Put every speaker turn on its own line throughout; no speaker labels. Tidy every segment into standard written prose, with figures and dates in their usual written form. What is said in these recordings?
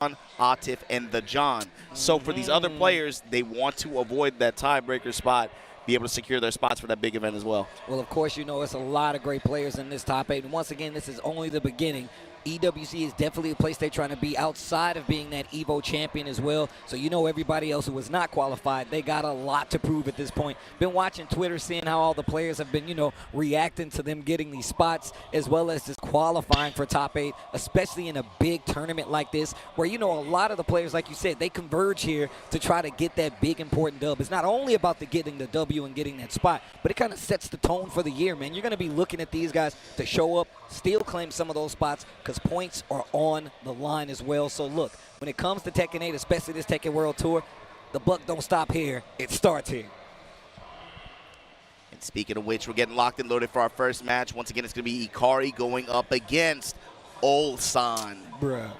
Atif, and the John. So for these other players, they want to avoid that tiebreaker spot, be able to secure their spots for that big event as well.
Well, of course, you know, it's a lot of great players in this top 8. And once again, this is only the beginning. EWC is definitely a place they're trying to be outside of being that EVO champion as well. So you know everybody else who was not qualified, they got a lot to prove at this point. Been watching Twitter, seeing how all the players have been, you know, reacting to them getting these spots as well as just qualifying for top 8, especially in a big tournament like this where, you know, a lot of the players, like you said, they converge here to try to get that big important dub. It's not only about getting the W and getting that spot, but it kind of sets the tone for the year, man. You're going to be looking at these guys to show up, still claim some of those spots because points are on the line as well. So look, when it comes to Tekken 8, especially this Tekken World Tour, the buck don't stop here. It starts here.
And speaking of which, we're getting locked and loaded for our first match. Once again, it's going to be Ikari going up against Ulsan.
Bruh.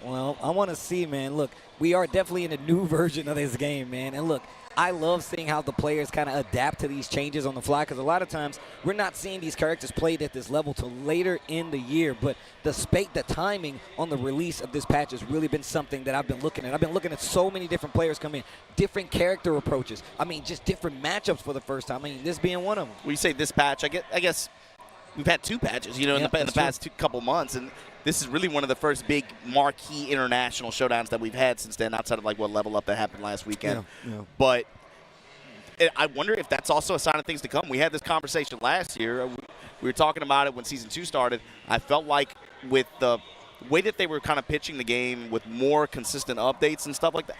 Well, I want to see, man. Look, we are definitely in a new version of this game, man. And look, I love seeing how the players kind of adapt to these changes on the fly because a lot of times we're not seeing these characters played at this level till later in the year. But the timing on the release of this patch has really been something that I've been looking at. I've been looking at so many different players come in, different character approaches. I mean, just different matchups for the first time. I mean, this being one of them.
When you say this patch, I guess we've had 2 patches, you know, in the past couple months. And this is really one of the first big marquee international showdowns that we've had since then, outside of like what Level Up that happened last weekend. Yeah. But I wonder if that's also a sign of things to come. We had this conversation last year. We were talking about it when Season 2 started. I felt like with the way that they were kind of pitching the game with more consistent updates and stuff like that,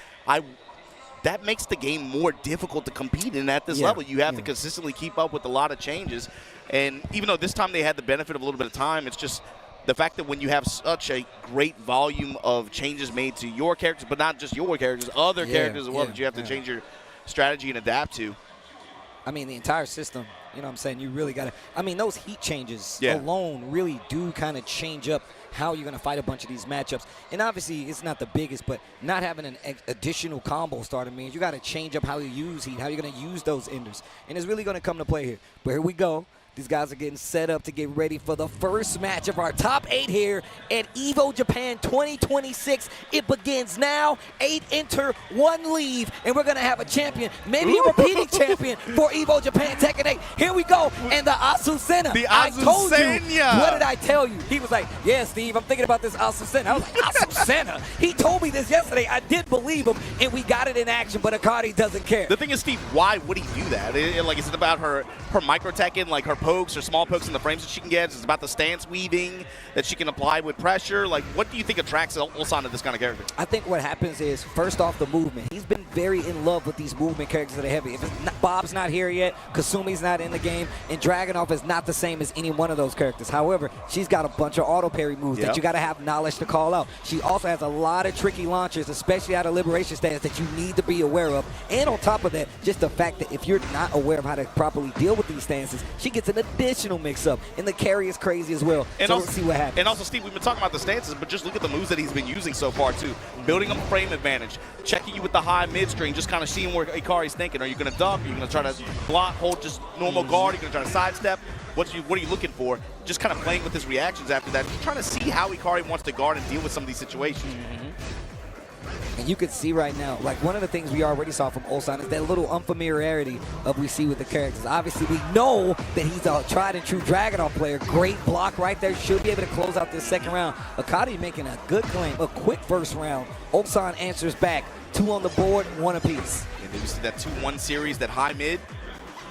that makes the game more difficult to compete in at this level. You have to consistently keep up with a lot of changes. And even though this time they had the benefit of a little bit of time, it's just the fact that when you have such a great volume of changes made to your characters, but not just your characters, other characters as well, that you have to change your strategy and adapt to.
I mean, the entire system, you know what I'm saying? You really got to, I mean, those heat changes alone really do kind of change up how you're going to fight a bunch of these matchups. And obviously, it's not the biggest, but not having an additional combo starter means you got to change up how you use heat, how you're going to use those enders. And it's really going to come to play here. But here we go. These guys are getting set up to get ready for the first match of our top 8 here at EVO Japan 2026. It begins now. 8 enter, 1 leave, and we're going to have a champion, maybe a repeating champion for EVO Japan Tekken 8. Here we go, and the Azucena.
The Azucena.
I told you. What did I tell you? He was like, yeah, Steve, I'm thinking about this Azucena. I was like, Azucena? He told me this yesterday. I did believe him, and we got it in action, but Ikari doesn't care.
The thing is, Steve, why would he do that? Like, is it about her micro Tekken, like her pokes or small pokes in the frames that she can get? It's about the stance weaving that she can apply with pressure. Like, what do you think attracts Ulsan to this kind of character?
I think what happens is, first off, the movement. He's been very in love with these movement characters that are heavy. If it's not, Bob's not here yet, Kasumi's not in the game, and Dragunov is not the same as any one of those characters. However, she's got a bunch of auto parry moves that you got to have knowledge to call out. She also has a lot of tricky launchers, especially out of liberation stance, that you need to be aware of. And on top of that, just the fact that if you're not aware of how to properly deal with these stances, she gets an additional mix-up, and the carry is crazy as well.
And
so
also,
let's see what happens.
And also, Steve, we've been talking about the stances, but just look at the moves that he's been using so far, too. Building up frame advantage, checking you with the high mid-string, just kind of seeing where Ikari's thinking. Are you going to duck? Are you going to try to block, hold just normal guard? Are you going to try to sidestep? What are you looking for? Just kind of playing with his reactions after that. Just trying to see how Ikari wants to guard and deal with some of these situations.
And you can see right now, like one of the things we already saw from Ulsan is that little unfamiliarity of we see with the characters. Obviously, we know that he's a tried and true Dragunov player. Great block right there. Should be able to close out this second round. Ikari making a good claim. A quick first round. Ulsan answers back. 2 on the board, 1 apiece.
And then you see that 2-1 series, that high mid.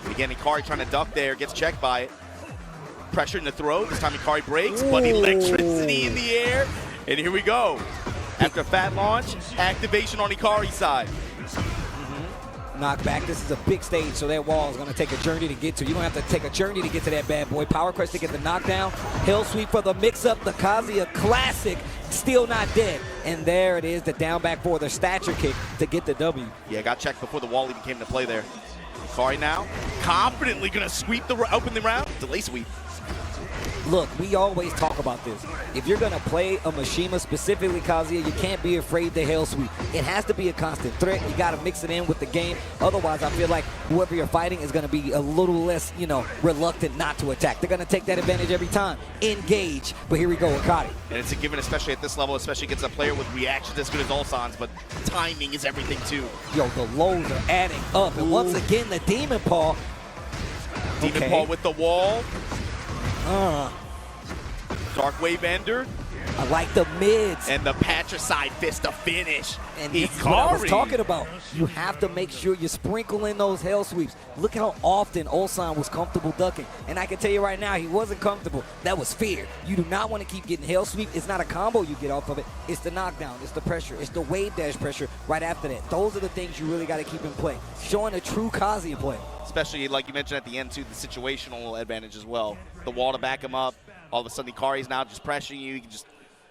And again, Ikari trying to duck there, gets checked by it. Pressure in the throw. This time Ikari breaks, but electricity in the air. And here we go. After a fat launch, activation on Ikari's side.
Knockback. This is a big stage, so that wall is going to take a journey to get to. You're going to have to take a journey to get to that bad boy. Power Crush to get the knockdown. Hill Sweep for the mix-up. The Kazuya classic. Still not dead. And there it is, the down back for the stature kick to get the W.
Yeah, got checked before the wall even came to play there. Ikari now confidently going to sweep open the round. Delay sweep.
Look, we always talk about this. If you're going to play a Mishima, specifically Kazuya, you can't be afraid to hell sweep. It has to be a constant threat. You got to mix it in with the game. Otherwise, I feel like whoever you're fighting is going to be a little less, reluctant not to attack. They're going to take that advantage every time. Engage. But here we go, Ikari.
And it's a given, especially at this level, especially against a player with reactions as good as Ulsan's, but timing is everything too.
Yo, the lows are adding up. And once again, the Demon Paw.
Demon Paw with the wall. Dark Wave Ender.
I like the mids.
And the patricide fist to finish.
And this is what I was talking about. You have to make sure you sprinkle in those hell sweeps. Look how often Ulsan was comfortable ducking. And I can tell you right now, he wasn't comfortable. That was fear. You do not want to keep getting hell sweep. It's not a combo you get off of it. It's the knockdown. It's the pressure. It's the wave dash pressure right after that. Those are the things you really got to keep in play. Showing a true Kazuya play.
Especially, like you mentioned at the end, too, the situational advantage as well. The wall to back him up. All of a sudden, Ikari's now just pressuring you. He can just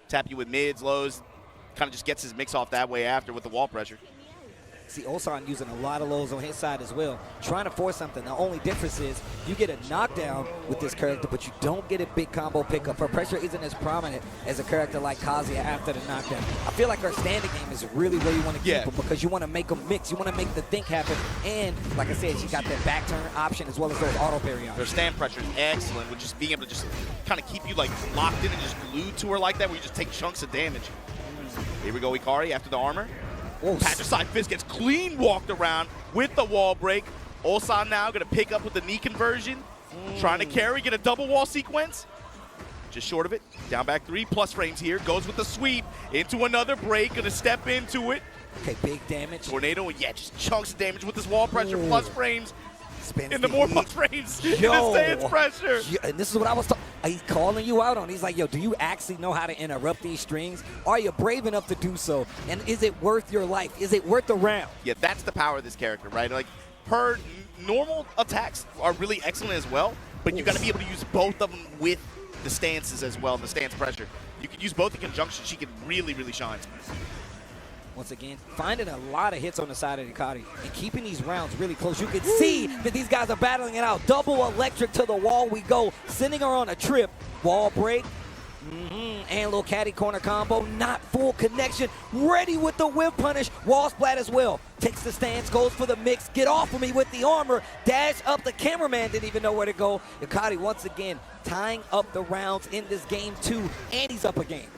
tap you with mids, lows. Kind of just gets his mix off that way after with the wall pressure.
See, Ulsan using a lot of lows on his side as well, trying to force something. The only difference is you get a knockdown with this character, but you don't get a big combo pickup. Her pressure isn't as prominent as a character like Kazuya after the knockdown. I feel like her standing game is really where you want to keep her because you want to make them mix. You want to make the think happen. And, like I said, she got that back turn option as well as those auto parry options.
Her stand pressure is excellent with just being able to just kind of keep you like locked in and just glued to her like that where you just take chunks of damage. Here we go, Ikari after the armor. Patricide fist gets clean walked around with the wall break. Ulsan now going to pick up with the knee conversion. Trying to carry, get a double wall sequence. Just short of it. Down back 3 plus frames here. Goes with the sweep into another break. Going to step into it.
Okay, big damage.
Tornado, and just chunks of damage with this wall pressure. Plus frames.
Spins
in the more plus frames.
Yo.
In the stance pressure.
Yeah, and this is what I was talking. He's calling you out on. He's like, yo, do you actually know how to interrupt these strings? Are you brave enough to do so? And is it worth your life? Is it worth the round?
Yeah, that's the power of this character, right? Like, her normal attacks are really excellent as well, but you got to be able to use both of them with the stances as well, the stance pressure. You can use both in conjunction. She can really, really shine.
Once again, finding a lot of hits on the side of Ikari and keeping these rounds really close. You can see that these guys are battling it out. Double electric to the wall we go, sending her on a trip. Wall break, and little caddy corner combo, not full connection. Ready with the whip punish, wall splat as well. Takes the stance, goes for the mix. Get off of me with the armor. Dash up, the cameraman didn't even know where to go. Ikari once again tying up the rounds in this game too, and he's up a game.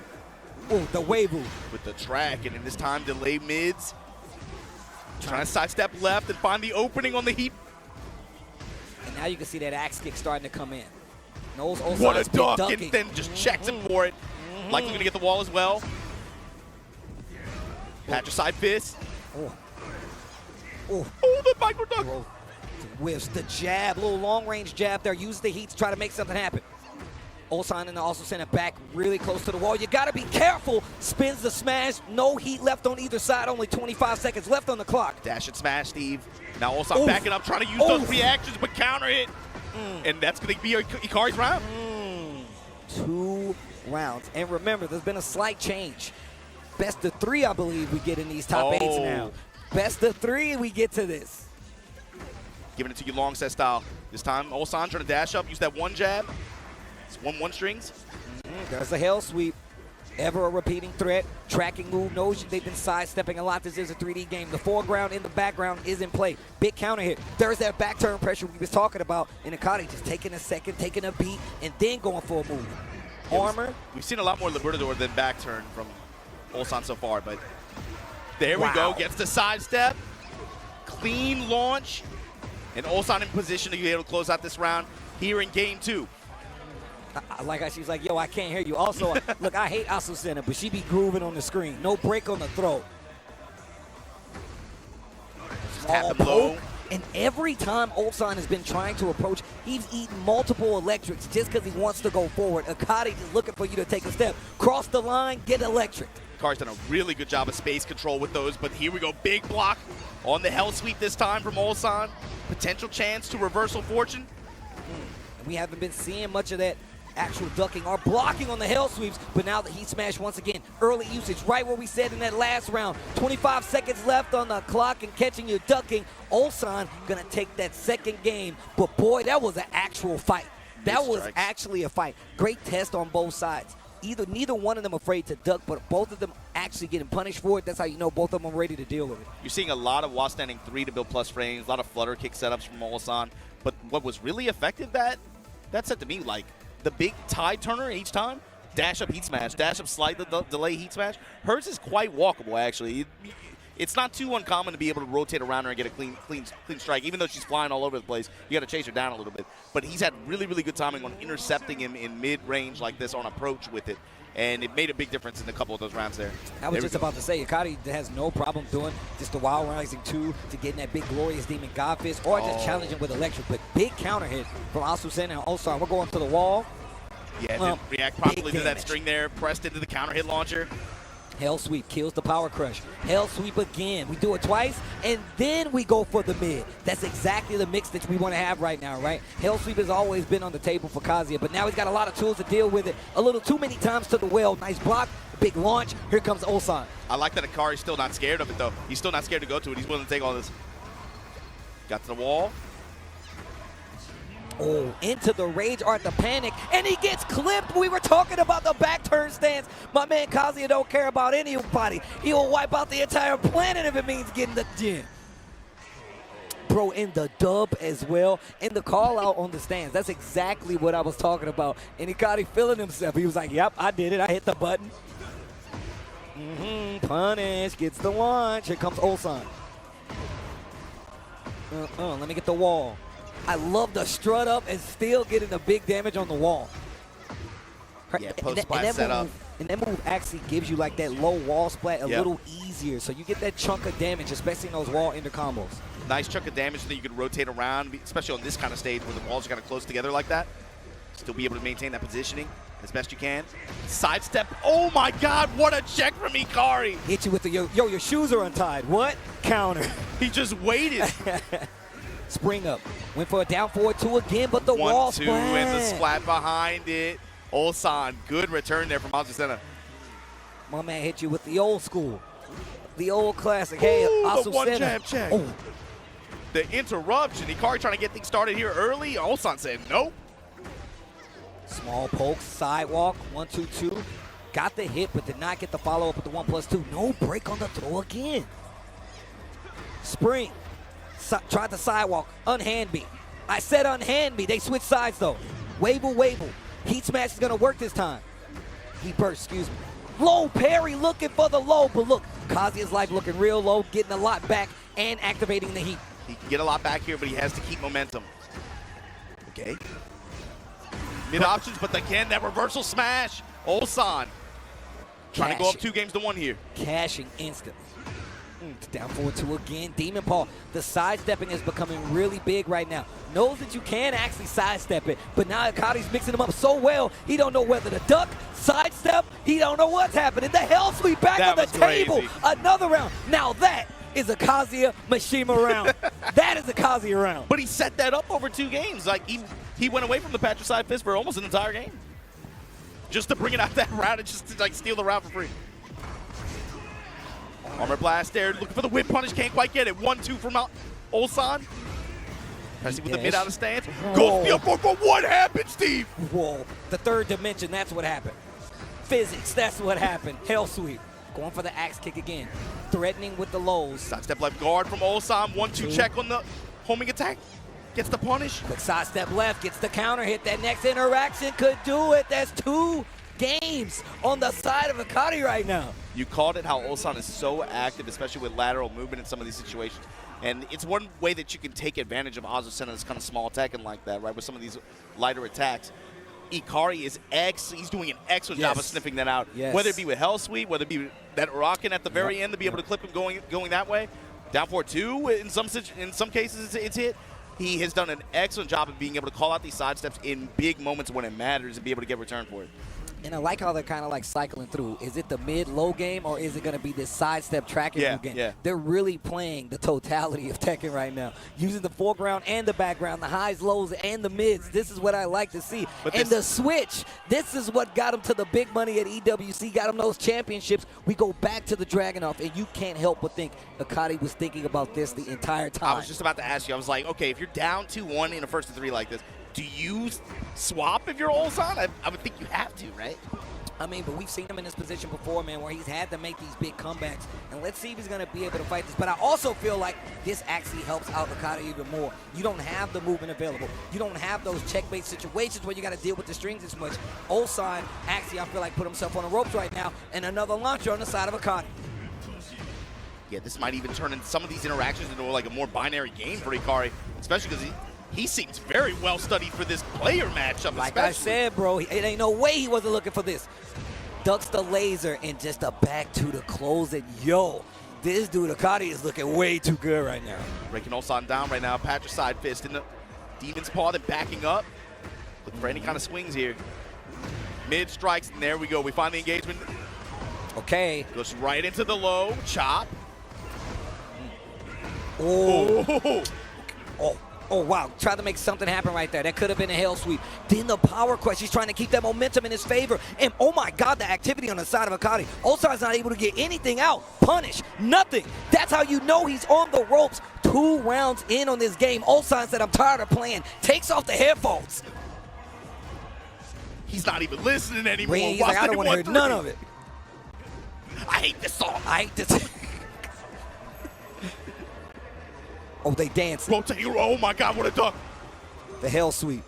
Oh, the Weibu.
With the track, and in this time, delay mids. Trying to sidestep left and find the opening on the heat.
And now you can see that axe kick starting to come in.
What a duck, and then just checks him for it. Likely going to get the wall as well. Patricide fist.
Oh,
the micro duck.
Whiffs the jab, little long-range jab there. Use the heat to try to make something happen. Ulsan and also sent it back really close to the wall. You got to be careful. Spins the smash. No heat left on either side. Only 25 seconds left on the clock.
Dash and smash, Steve. Now Ulsan backing up, trying to use those reactions, but counter hit. And that's going to be Ikari's round.
2 rounds. And remember, there's been a slight change. Best of 3, I believe, we get in these top 8s now. Best of 3, we get to this.
Giving it to you long set style. This time, Ulsan trying to dash up, use that one jab. It's 1-1 strings.
There's a hell sweep. Ever a repeating threat. Tracking move. Knows they've been sidestepping a lot. This is a 3D game. The foreground in the background is in play. Big counter hit. There's that back turn pressure we was talking about. And Ikari just taking a second, taking a beat, and then going for a move. Armor.
We've seen a lot more Libertador than back turn from Ulsan so far, but there we go. Gets the sidestep. Clean launch. And Ulsan in position to be able to close out this round here in game 2.
Like she's like, yo, I can't hear you. Also, look, I hate Azucena, but she be grooving on the screen. No break on the throat.
Tap him low.
And every time Ulsan has been trying to approach, he's eaten multiple electrics just because he wants to go forward. Ikari is looking for you to take a step. Cross the line, get electric.
Ikari's done a really good job of space control with those, but here we go. Big block on the hell sweep this time from Ulsan. Potential chance to reversal fortune.
We haven't been seeing much of that actual ducking or blocking on the hell sweeps, but now the heat smash once again. Early usage, right where we said in that last round. 25 seconds left on the clock and catching you ducking. Ulsan gonna take that second game, but boy, that was an actual fight. That was actually a fight. Great test on both sides. Neither one of them afraid to duck, but both of them actually getting punished for it. That's how you know both of them are ready to deal with it.
You're seeing a lot of while standing 3 to build plus frames, a lot of flutter kick setups from Ulsan. But what was really effective, that said to me, like the big tide turner each time, dash up heat smash, dash up slide delay heat smash. Hers is quite walkable, actually. It's not too uncommon to be able to rotate around her and get a clean strike. Even though she's flying all over the place, you got to chase her down a little bit. But he's had really, really good timing on intercepting him in mid-range like this on approach with it. And it made a big difference in a couple of those rounds there.
I was just about to say, Ikari has no problem doing just the Wild Rising 2 to getting that big Glorious Demon God Fist or just challenging with Electric. But big counter hit from Azucena and Ulsan. We're going to the wall.
Yeah, didn't react properly to that string there. Pressed into the counter hit launcher.
Hell Sweep kills the Power Crush. Hell Sweep again. We do it twice, and then we go for the mid. That's exactly the mix that we want to have right now, right? Hell Sweep has always been on the table for Kazuya, but now he's got a lot of tools to deal with it. A little too many times to the well. Nice block, big launch. Here comes Ulsan.
I like that Ikari's still not scared of it, though. He's still not scared to go to it. He's willing to take all this. Got to the wall.
Oh, into the rage art, the panic, and he gets clipped. We were talking about the back turn stance. My man Kazuya don't care about anybody. He will wipe out the entire planet if it means getting the gym. Bro, in the dub as well, and the call out on the stands. That's exactly what I was talking about. And Ikari feeling himself. He was like, yep, I did it. I hit the button. Punish, gets the launch. Here comes Ulsan. Let me get the wall. I love the strut up and still getting the big damage on the wall.
Yeah, post-splat setup.
And that move actually gives you like that low wall splat a little easier. So you get that chunk of damage, especially in those wall inter combos.
Nice chunk of damage that you can rotate around, especially on this kind of stage where the walls are kind of close together like that. Still be able to maintain that positioning as best you can. Sidestep. Oh my God, what a check from Ikari.
Hit you with the, yo, your shoes are untied. What? Counter.
He just waited.
Spring up. Went for a down forward 2 again, but the wall splat.
1-2 and the splat behind it. Ulsan, good return there from Azucena.
My man hit you with the old school. The old classic. Hey, Azucena.
The one jab check. Oh. The interruption. Ikari trying to get things started here early. Ulsan said nope.
Small poke, sidewalk, 1-2-2. Got the hit, but did not get the follow-up with the 1+2. No break on the throw again. Spring. Tried the sidewalk, unhand me. I said unhand me. They switched sides though. Wavle. Heat smash is gonna work this time. He burst, excuse me. Low parry looking for the low, but look, Kazuya's life looking real low, getting a lot back and activating the heat.
He can get a lot back here, but he has to keep momentum. Okay. Mid options, but again, that reversal smash. Ulsan trying to go up 2-1 here.
Cashing instantly. Down forward 2 again. Demon Paw. The sidestepping is becoming really big right now. Knows that you can actually sidestep it, but now Ikari's mixing them up so well, he don't know whether to duck, sidestep, he don't know what's happening. The Hell Sweep back on the table. Another round. Now that is a Kazuya Mishima round. That is a Kazuya round.
But he set that up over 2 games. Like he went away from the patricide fist for almost an entire game. Just to bring it out that round and just to like steal the round for free. Armor blast there, looking for the whip punish, can't quite get it. 1-2 from Ulsan. Pressing with the mid out of stance. Goes for the but what happened, Steve?
Whoa, the third dimension, that's what happened. Physics, that's what happened. Hell Sweep. Going for the axe kick again. Threatening with the lows.
Sidestep left guard from Ulsan. 1-2 check on the homing attack. Gets the punish.
Quick sidestep left, gets the counter hit. That next interaction could do it. That's 2 games on the side of Ikari right now.
You called it how Ulsan is so active, especially with lateral movement in some of these situations. And it's one way that you can take advantage of Azucena's kind of small Tekken like that, right, with some of these lighter attacks. Ikari is he's doing an excellent job of sniffing that out. Whether it be with Hell Sweep, whether it be that rocking at the very end to be able to clip him going that way. Down for 2, in some cases it's hit. He has done an excellent job of being able to call out these sidesteps in big moments when it matters and be able to get return for it.
And I like how they're kind of like cycling through. Is it the mid-low game or is it going to be this sidestep tracking game?
Yeah.
They're really playing the totality of Tekken right now, using the foreground and the background, the highs, lows, and the mids. This is what I like to see. And the switch, this is what got him to the big money at EWC, got him those championships. We go back to the Dragunov, and you can't help but think Ikari was thinking about this the entire time.
I was just about to ask you. I was like, okay, if you're down 2-1 in a 1st to 3 like this, do you swap if you're Ulsan? I would think you have to, right?
I mean, but we've seen him in this position before, man, where he's had to make these big comebacks. And let's see if he's going to be able to fight this. But I also feel like this actually helps out Ikari even more. You don't have the movement available. You don't have those checkmate situations where you got to deal with the strings as much. Ulsan actually, I feel like, put himself on the ropes right now. And another launcher on the side of Ikari.
Yeah, this might even turn in some of these interactions into like a more binary game for Ikari, especially because he seems very well studied for this player matchup.
Like I said, bro, it ain't no way he wasn't looking for this. Ducks the laser and just a back to the close. And yo, this dude Ikari is looking way too good right now.
Breaking Ulsan down right now. Patricide fist in the Demon's Paw, then backing up. Looking for any kind of swings here. Mid strikes, and there we go. We find the engagement.
Okay.
Goes right into the low chop.
Oh. Oh, wow. Tried to make something happen right there. That could have been a hell sweep. Then the power crush. He's trying to keep that momentum in his favor. And, oh, my God, the activity on the side of Ikari. Ulsan's not able to get anything out. Punish. Nothing. That's how you know he's on the ropes. 2 rounds in on this game. Ulsan said, I'm tired of playing. Takes off the headphones.
He's not even listening anymore.
He's like, I don't want to hear none of it.
I hate this song.
I hate this. Oh, they dancing.
Rotate. Oh, my God, what a duck.
The hell sweep.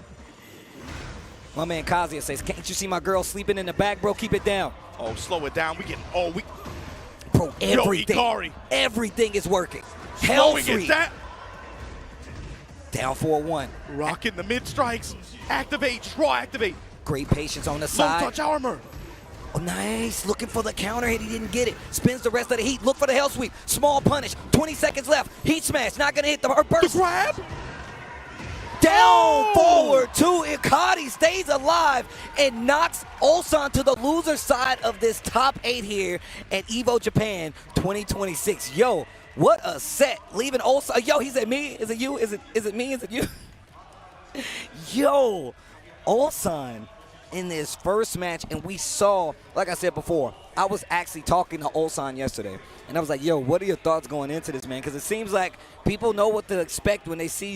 My man Kazuya says, can't you see my girl sleeping in the back, bro? Keep it down.
Oh, slow it down.
Bro, everything.
Yo, Ikari.
Everything is working. Hell
Slowing
sweep.
it down.
Down 4-1.
Rocking the mid strikes. Activate. Draw, activate.
Great patience on the
Low
side.
touch armor.
Oh, nice. Looking for the counter hit. He didn't get it. Spins the rest of the heat. Look for the hell sweep. Small punish. 20 seconds left. Heat smash. Not going to hit her burst.
The grab.
Down forward to Ikari. Stays alive and knocks Ulsan to the loser side of this top 8 here at EVO Japan 2026. Yo, what a set. Leaving Ulsan. Yo, he said me. Is it you? Is it me? Is it you? Yo, Ulsan in this first match, and we saw, like I said before, I was actually talking to Ulsan yesterday, and I was like, yo, what are your thoughts going into this, man? Because it seems like people know what to expect when they see